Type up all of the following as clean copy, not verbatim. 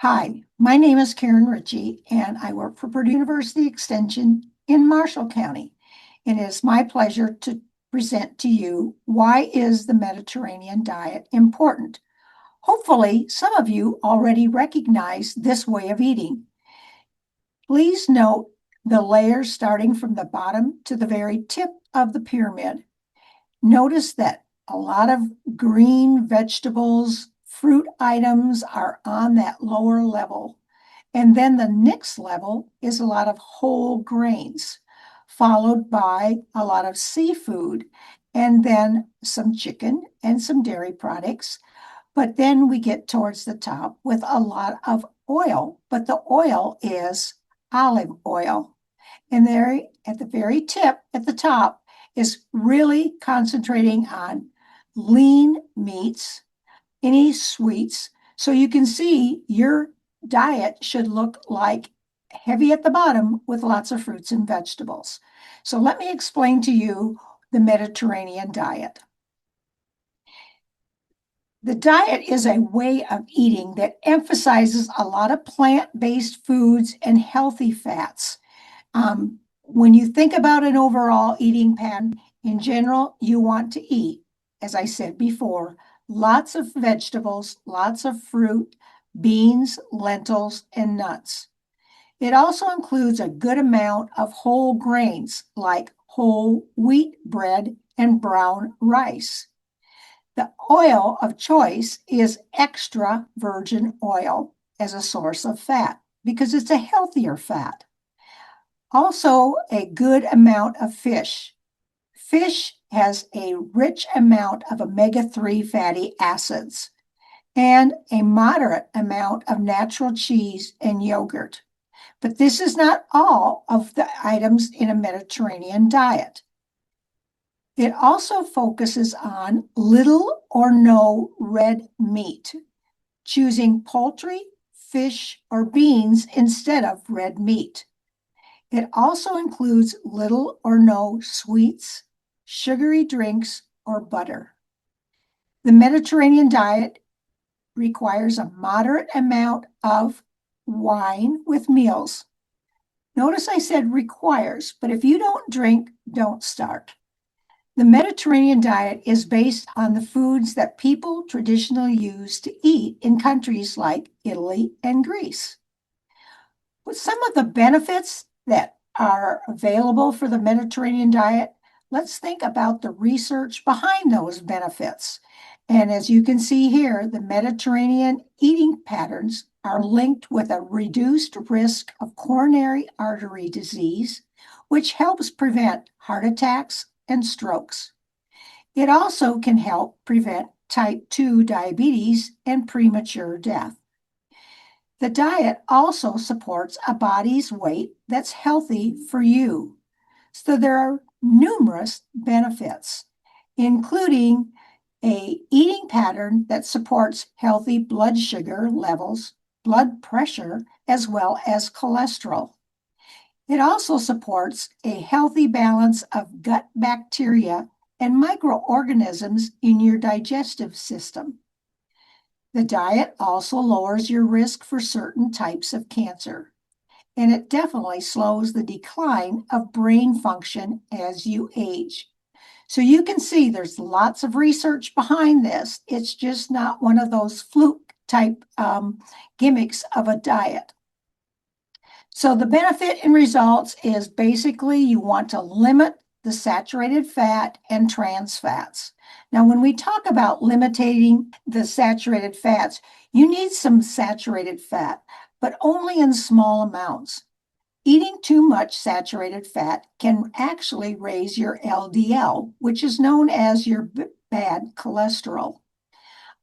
Hi, my name is Karen Richey, and I work for Purdue University Extension in Marshall County. And it is my pleasure to present to you why is the Mediterranean diet important. Hopefully, some of you already recognize this way of eating. Please note the layers starting from the bottom to the very tip of the pyramid. Notice that a lot of green vegetables, fruit items are on that lower level. And then the next level is a lot of whole grains, followed by a lot of seafood, and then some chicken and some dairy products. But then we get towards the top with a lot of oil, but the oil is olive oil. And there at the very tip, at the top, is really concentrating on lean meats, any sweets. So you can see your diet should look like heavy at the bottom with lots of fruits and vegetables. So let me explain to you the Mediterranean diet. The diet is a way of eating that emphasizes a lot of plant-based foods and healthy fats. When you think about an overall eating pattern, in general, you want to eat, as I said before, lots of vegetables, lots of fruit, beans, lentils, and nuts. It also includes a good amount of whole grains like whole wheat bread and brown rice. The oil of choice is extra virgin oil as a source of fat because it's a healthier fat. Also, a good amount of fish. Fish has a rich amount of omega-3 fatty acids and a moderate amount of natural cheese and yogurt. But this is not all of the items in a Mediterranean diet. It also focuses on little or no red meat, choosing poultry, fish, or beans instead of red meat. It also includes little or no sweets, sugary drinks, or butter. The Mediterranean diet requires a moderate amount of wine with meals. Notice I said requires, but if you don't drink, don't start. The Mediterranean diet is based on the foods that people traditionally use to eat in countries like Italy and Greece. With some of the benefits that are available for the Mediterranean diet, let's think about the research behind those benefits. And as you can see here, the Mediterranean eating patterns are linked with a reduced risk of coronary artery disease, which helps prevent heart attacks and strokes. It also can help prevent type 2 diabetes and premature death. The diet also supports a body's weight that's healthy for you. So there are numerous benefits, including a eating pattern that supports healthy blood sugar levels, blood pressure, as well as cholesterol. It also supports a healthy balance of gut bacteria and microorganisms in your digestive system. The diet also lowers your risk for certain types of cancer, and it definitely slows the decline of brain function as you age. So you can see there's lots of research behind this. It's just not one of those fluke type gimmicks of a diet. So the benefit and results is basically you want to limit the saturated fat and trans fats. Now, when we talk about limiting the saturated fats, you need some saturated fat, but only in small amounts. Eating too much saturated fat can actually raise your LDL, which is known as your bad cholesterol.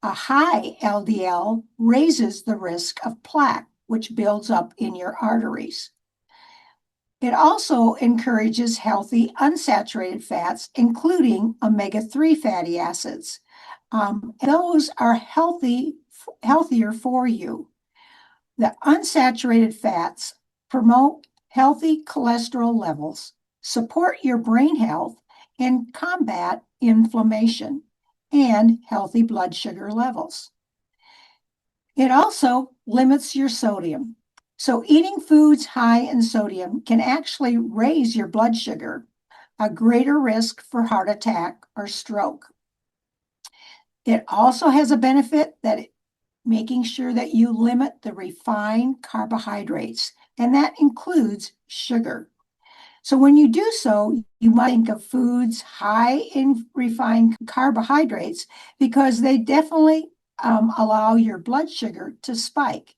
A high LDL raises the risk of plaque, which builds up in your arteries. It also encourages healthy unsaturated fats, including omega-3 fatty acids. Those are healthier for you. The unsaturated fats promote healthy cholesterol levels, support your brain health, and combat inflammation and healthy blood sugar levels. It also limits your sodium. So eating foods high in sodium can actually raise your blood sugar, a greater risk for heart attack or stroke. It also has a benefit that making sure that you limit the refined carbohydrates, and that includes sugar. So when you do so, you might think of foods high in refined carbohydrates because they definitely allow your blood sugar to spike.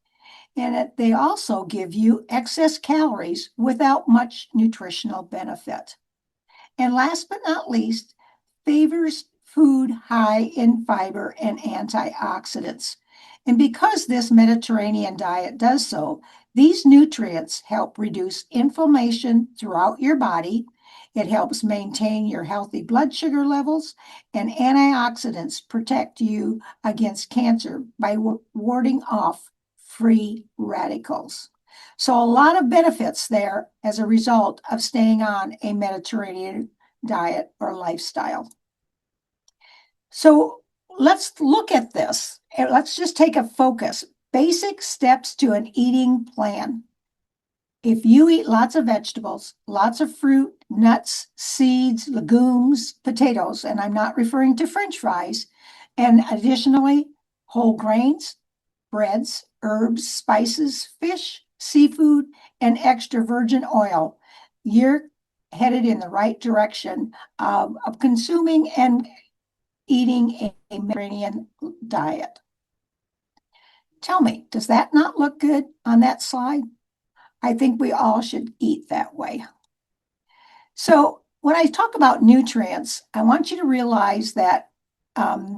And they also give you excess calories without much nutritional benefit. And last but not least, favors food high in fiber and antioxidants. And because this Mediterranean diet does so, these nutrients help reduce inflammation throughout your body. It helps maintain your healthy blood sugar levels, and antioxidants protect you against cancer by warding off free radicals. So, a lot of benefits there as a result of staying on a Mediterranean diet or lifestyle. So let's look at this. And let's just take a focus. Basic steps to an eating plan. If you eat lots of vegetables, lots of fruit, nuts, seeds, legumes, potatoes, and I'm not referring to French fries, and additionally, whole grains, breads, herbs, spices, fish, seafood, and extra virgin oil, you're headed in the right direction of consuming and eating a Mediterranean diet. Tell me, does that not look good on that slide? I think we all should eat that way. So when I talk about nutrients, I want you to realize that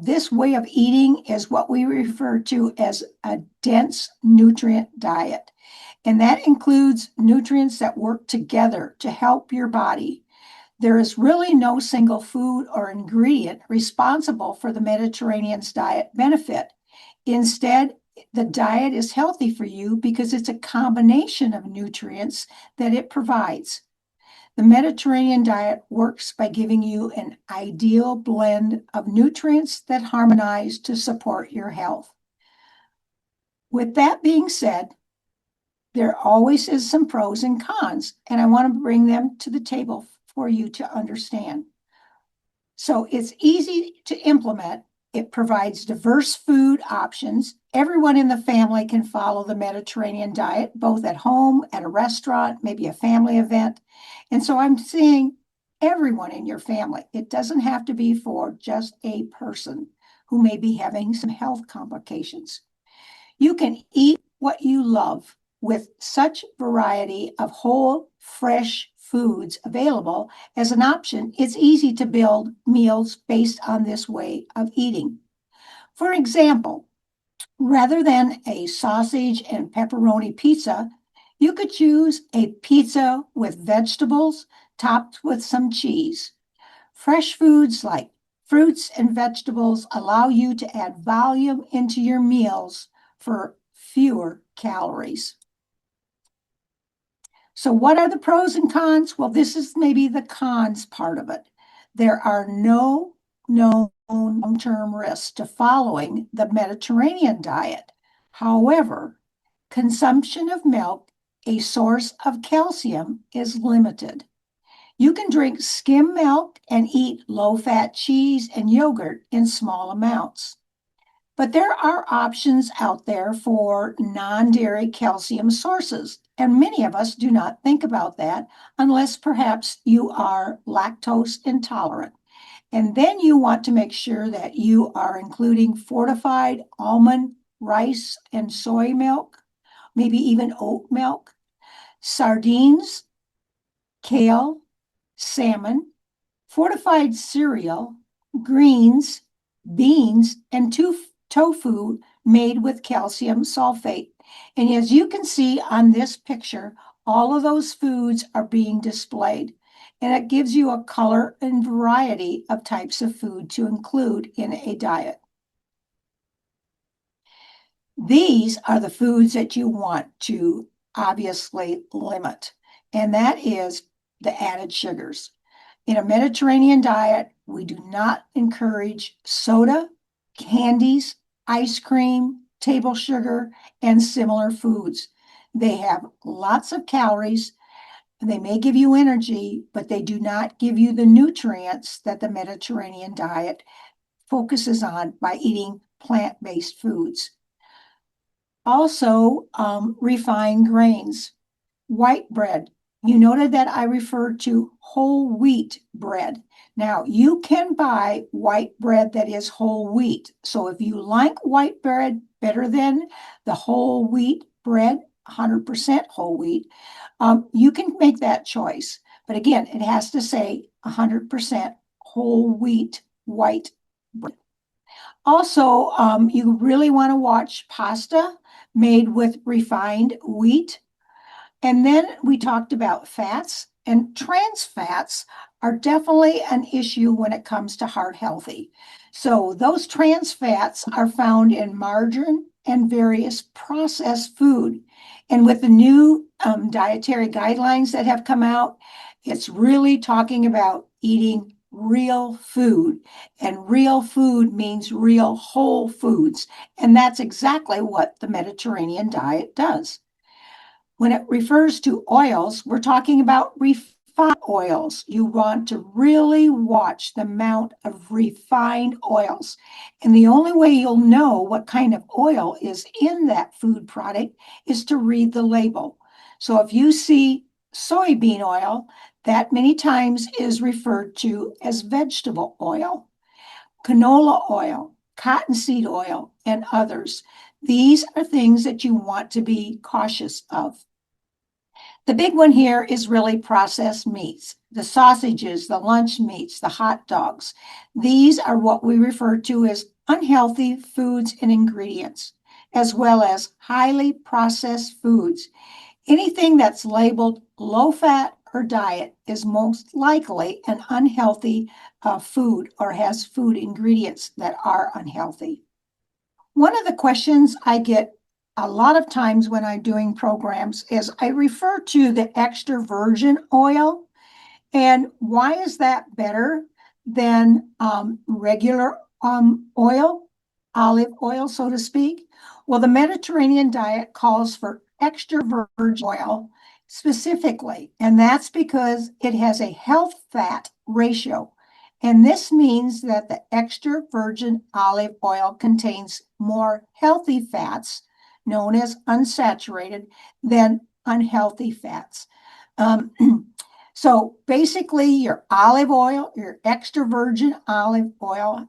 this way of eating is what we refer to as a dense nutrient diet. And that includes nutrients that work together to help your body. There is really no single food or ingredient responsible for the Mediterranean's diet benefit. Instead, the diet is healthy for you because it's a combination of nutrients that it provides. The Mediterranean diet works by giving you an ideal blend of nutrients that harmonize to support your health. With that being said, there always is some pros and cons, and I want to bring them to the table for you to understand. So it's easy to implement. It provides diverse food options. Everyone in the family can follow the Mediterranean diet, both at home, at a restaurant, maybe a family event. And so I'm seeing everyone in your family. It doesn't have to be for just a person who may be having some health complications. You can eat what you love with such variety of whole, fresh foods available as an option. It's easy to build meals based on this way of eating. For example, rather than a sausage and pepperoni pizza, you could choose a pizza with vegetables topped with some cheese. Fresh foods like fruits and vegetables allow you to add volume into your meals for fewer calories. So, what are the pros and cons? Well, this is maybe the cons part of it. There are no known long-term risks to following the Mediterranean diet. However, consumption of milk, a source of calcium, is limited. You can drink skim milk and eat low-fat cheese and yogurt in small amounts. But there are options out there for non-dairy calcium sources, and many of us do not think about that unless perhaps you are lactose intolerant. And then you want to make sure that you are including fortified almond, rice, and soy milk, maybe even oat milk, sardines, kale, salmon, fortified cereal, greens, beans, and tofu made with calcium sulfate. And as you can see on this picture, all of those foods are being displayed. And it gives you a color and variety of types of food to include in a diet. These are the foods that you want to obviously limit, and that is the added sugars. In a Mediterranean diet, we do not encourage soda, candies, ice cream, table sugar, and similar foods. They have lots of calories. They may give you energy, but they do not give you the nutrients that the Mediterranean diet focuses on by eating plant-based foods. Also, refined grains. White bread. You noted that I referred to whole wheat bread. Now, you can buy white bread that is whole wheat. So if you like white bread better than the whole wheat bread, 100% whole wheat, you can make that choice. But again, it has to say 100% whole wheat white bread. Also, you really want to watch pasta made with refined wheat. And then we talked about fats, and trans fats are definitely an issue when it comes to heart healthy. So those trans fats are found in margarine and various processed food. And with the new dietary guidelines that have come out, it's really talking about eating real food. And real food means real whole foods. And that's exactly what the Mediterranean diet does. When it refers to oils, we're talking about refined oils. You want to really watch the amount of refined oils. And the only way you'll know what kind of oil is in that food product is to read the label. So if you see soybean oil, that many times is referred to as vegetable oil, canola oil, cottonseed oil, and others. These are things that you want to be cautious of. The big one here is really processed meats, the sausages, the lunch meats, the hot dogs. These are what we refer to as unhealthy foods and ingredients, as well as highly processed foods. Anything that's labeled low fat or diet is most likely an unhealthy food or has food ingredients that are unhealthy. One of the questions I get a lot of times when I'm doing programs is I refer to the extra virgin oil. And why is that better than regular oil, olive oil, so to speak? Well, the Mediterranean diet calls for extra virgin oil specifically, and that's because it has a health fat ratio. And this means that the extra virgin olive oil contains more healthy fats, known as unsaturated, than unhealthy fats. Um, So basically, your olive oil, your extra virgin olive oil,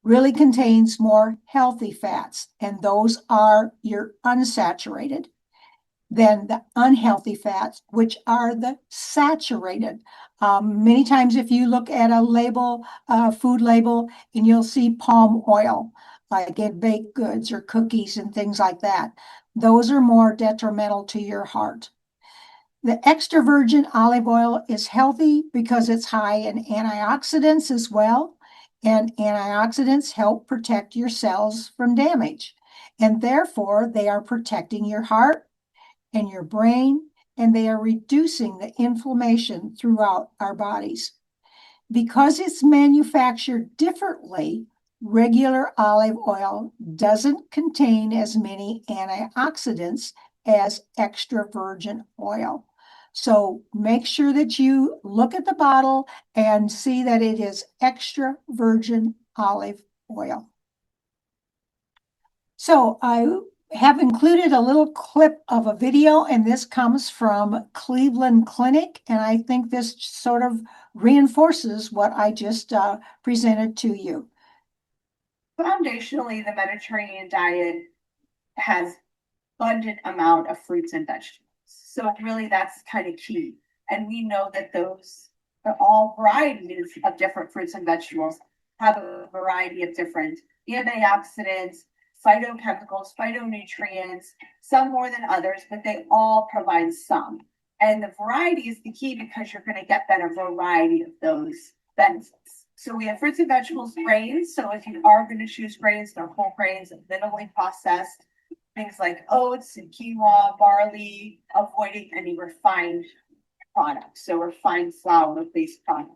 really contains more healthy fats, and those are your unsaturated than the unhealthy fats, which are the saturated. Many times, if you look at a label, food label, and you'll see palm oil, like in baked goods or cookies and things like that, those are more detrimental to your heart. The extra virgin olive oil is healthy because it's high in antioxidants as well. And antioxidants help protect your cells from damage. And therefore, they are protecting your heart and your brain, and they are reducing the inflammation throughout our bodies. Because it's manufactured differently, regular olive oil doesn't contain as many antioxidants as extra virgin oil. So make sure that you look at the bottle and see that it is extra virgin olive oil. So I have included a little clip of a video, and this comes from Cleveland Clinic, and I think this sort of reinforces what I just presented to you. Foundationally, the Mediterranean diet has abundant amount of fruits and vegetables. So really that's kind of key. And we know that those are all varieties of different fruits and vegetables have a variety of different antioxidants, phytochemicals, phytonutrients, some more than others, but they all provide some. And the variety is the key because you're going to get better variety of those benefits. So we have fruits and vegetables, grains. So if you are going to choose grains, they're whole grains, minimally processed, things like oats and quinoa, barley, avoiding any refined products. So refined flour-based products.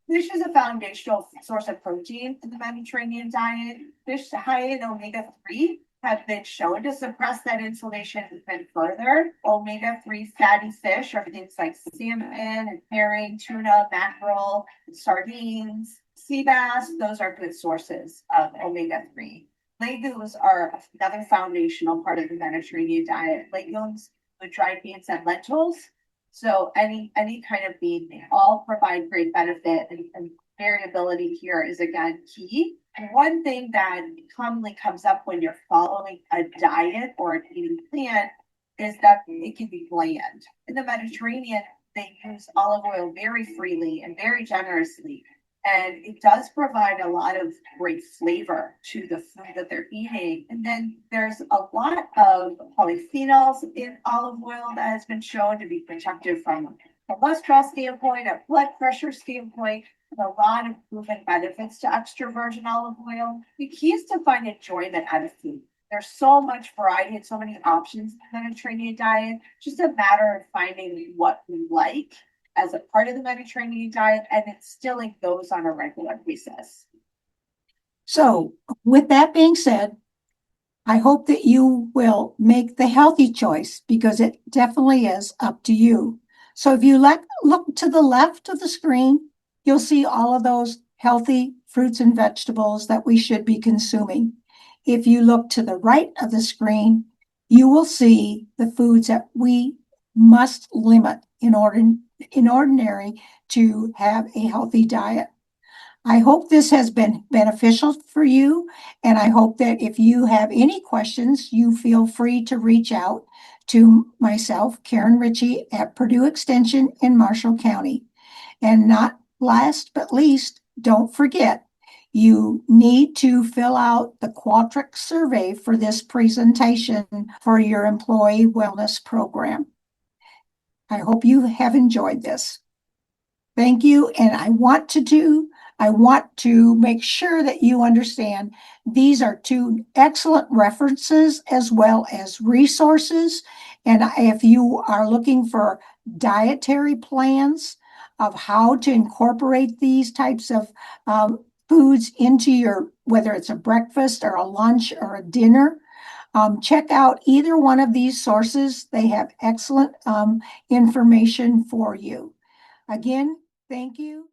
Fish is a foundational source of protein in the Mediterranean diet. Fish high in omega-3 have been shown to suppress that inflammation even further. Omega-3 fatty fish are things like salmon and herring, tuna, mackerel, sardines, sea bass. Those are good sources of omega-3. Legumes are another foundational part of the Mediterranean diet. Legumes with dried beans and lentils. So any kind of bean, they all provide great benefit, and variability here is again key. And one thing that commonly comes up when you're following a diet or an eating plan is that it can be bland. In the Mediterranean, they use olive oil very freely and very generously. And it does provide a lot of great flavor to the food that they're eating. And then there's a lot of polyphenols in olive oil that has been shown to be protective from a cholesterol standpoint, a blood pressure standpoint, a lot of proven benefits to extra virgin olive oil. The key is to find enjoyment out of food. There's so much variety and so many options in the Mediterranean diet. Just a matter of finding what we like as a part of the Mediterranean diet and instilling those on a regular basis. So with that being said, I hope that you will make the healthy choice because it definitely is up to you. So if you look to the left of the screen, you'll see all of those healthy fruits and vegetables that we should be consuming. If you look to the right of the screen, you will see the foods that we must limit in ordinary to have a healthy diet. I hope this has been beneficial for you, and I hope that if you have any questions, you feel free to reach out to myself, Karen Richey, at Purdue Extension in Marshall County. And not last but least, don't forget, you need to fill out the Qualtrics survey for this presentation for your employee wellness program. I hope you have enjoyed this. Thank you, and I want to make sure that you understand these are two excellent references as well as resources. And if you are looking for dietary plans of how to incorporate these types of foods into your, whether it's a breakfast or a lunch or a dinner, check out either one of these sources. They have excellent information for you. Again, thank you.